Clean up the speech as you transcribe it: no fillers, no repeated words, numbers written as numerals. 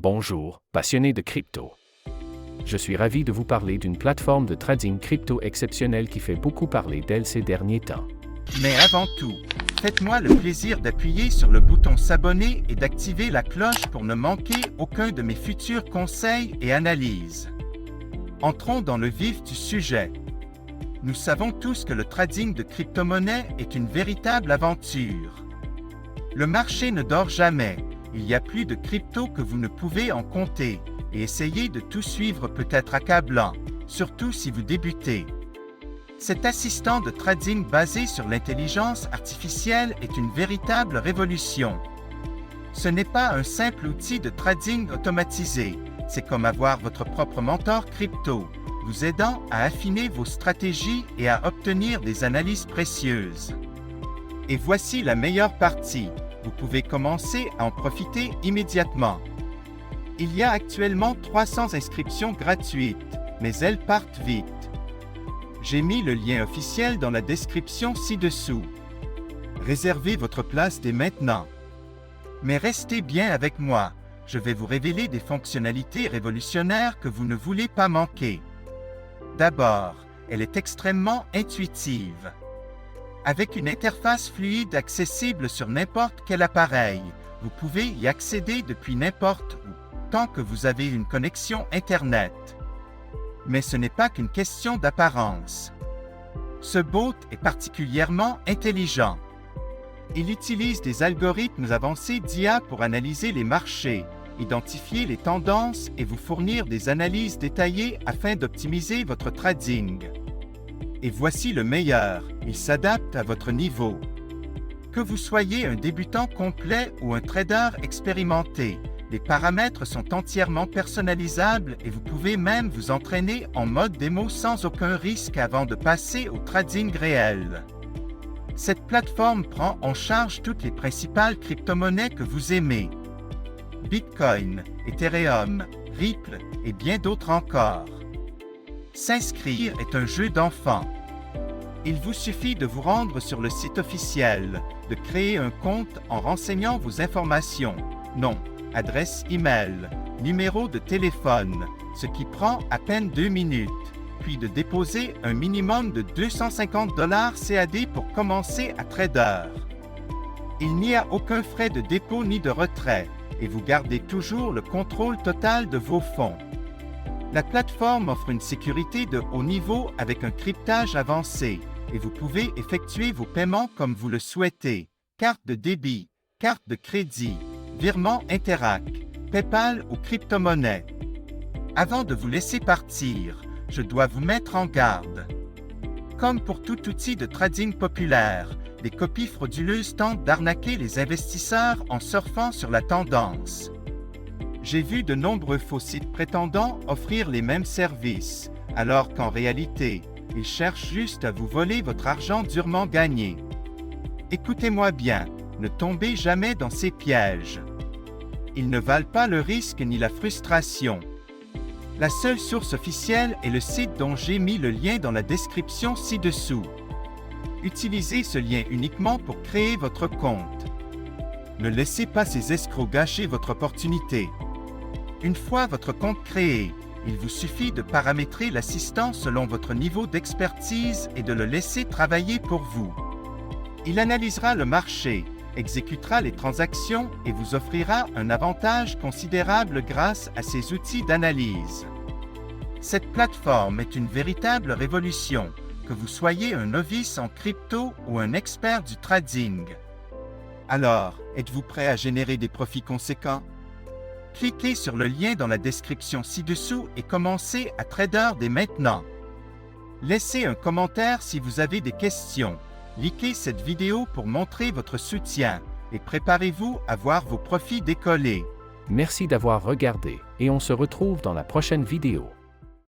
Bonjour, passionnés de crypto. Je suis ravi de vous parler d'une plateforme de trading crypto exceptionnelle qui fait beaucoup parler d'elle ces derniers temps. Mais avant tout, faites-moi le plaisir d'appuyer sur le bouton s'abonner et d'activer la cloche pour ne manquer aucun de mes futurs conseils et analyses. Entrons dans le vif du sujet. Nous savons tous que le trading de crypto-monnaies est une véritable aventure. Le marché ne dort jamais. Il y a plus de crypto que vous ne pouvez en compter, et essayer de tout suivre peut être accablant, surtout si vous débutez. Cet assistant de trading basé sur l'intelligence artificielle est une véritable révolution. Ce n'est pas un simple outil de trading automatisé, c'est comme avoir votre propre mentor crypto, vous aidant à affiner vos stratégies et à obtenir des analyses précieuses. Et voici la meilleure partie, vous pouvez commencer à en profiter immédiatement. Il y a actuellement 300 inscriptions gratuites, mais elles partent vite. J'ai mis le lien officiel dans la description ci-dessous. Réservez votre place dès maintenant. Mais restez bien avec moi, je vais vous révéler des fonctionnalités révolutionnaires que vous ne voulez pas manquer. D'abord, elle est extrêmement intuitive. Avec une interface fluide accessible sur n'importe quel appareil, vous pouvez y accéder depuis n'importe où, tant que vous avez une connexion Internet. Mais ce n'est pas qu'une question d'apparence. Ce bot est particulièrement intelligent. Il utilise des algorithmes avancés d'IA pour analyser les marchés, identifier les tendances et vous fournir des analyses détaillées afin d'optimiser votre trading. Et voici le meilleur, il s'adapte à votre niveau. Que vous soyez un débutant complet ou un trader expérimenté, les paramètres sont entièrement personnalisables et vous pouvez même vous entraîner en mode démo sans aucun risque avant de passer au trading réel. Cette plateforme prend en charge toutes les principales crypto-monnaies que vous aimez. Bitcoin, Ethereum, Ripple et bien d'autres encore. S'inscrire est un jeu d'enfant. Il vous suffit de vous rendre sur le site officiel, de créer un compte en renseignant vos informations, nom, adresse email, numéro de téléphone, ce qui prend à peine 2 minutes, puis de déposer un minimum de 250 $ CAD pour commencer à trader. Il n'y a aucun frais de dépôt ni de retrait, et vous gardez toujours le contrôle total de vos fonds. La plateforme offre une sécurité de haut niveau avec un cryptage avancé et vous pouvez effectuer vos paiements comme vous le souhaitez. Carte de débit, carte de crédit, virement Interac, PayPal ou crypto-monnaie. Avant de vous laisser partir, je dois vous mettre en garde. Comme pour tout outil de trading populaire, des copies frauduleuses tentent d'arnaquer les investisseurs en surfant sur la tendance. J'ai vu de nombreux faux sites prétendant offrir les mêmes services, alors qu'en réalité, ils cherchent juste à vous voler votre argent durement gagné. Écoutez-moi bien, ne tombez jamais dans ces pièges. Ils ne valent pas le risque ni la frustration. La seule source officielle est le site dont j'ai mis le lien dans la description ci-dessous. Utilisez ce lien uniquement pour créer votre compte. Ne laissez pas ces escrocs gâcher votre opportunité. Une fois votre compte créé, il vous suffit de paramétrer l'assistant selon votre niveau d'expertise et de le laisser travailler pour vous. Il analysera le marché, exécutera les transactions et vous offrira un avantage considérable grâce à ses outils d'analyse. Cette plateforme est une véritable révolution, que vous soyez un novice en crypto ou un expert du trading. Alors, êtes-vous prêt à générer des profits conséquents? Cliquez sur le lien dans la description ci-dessous et commencez à trader dès maintenant. Laissez un commentaire si vous avez des questions. Likez cette vidéo pour montrer votre soutien et préparez-vous à voir vos profits décoller. Merci d'avoir regardé et on se retrouve dans la prochaine vidéo.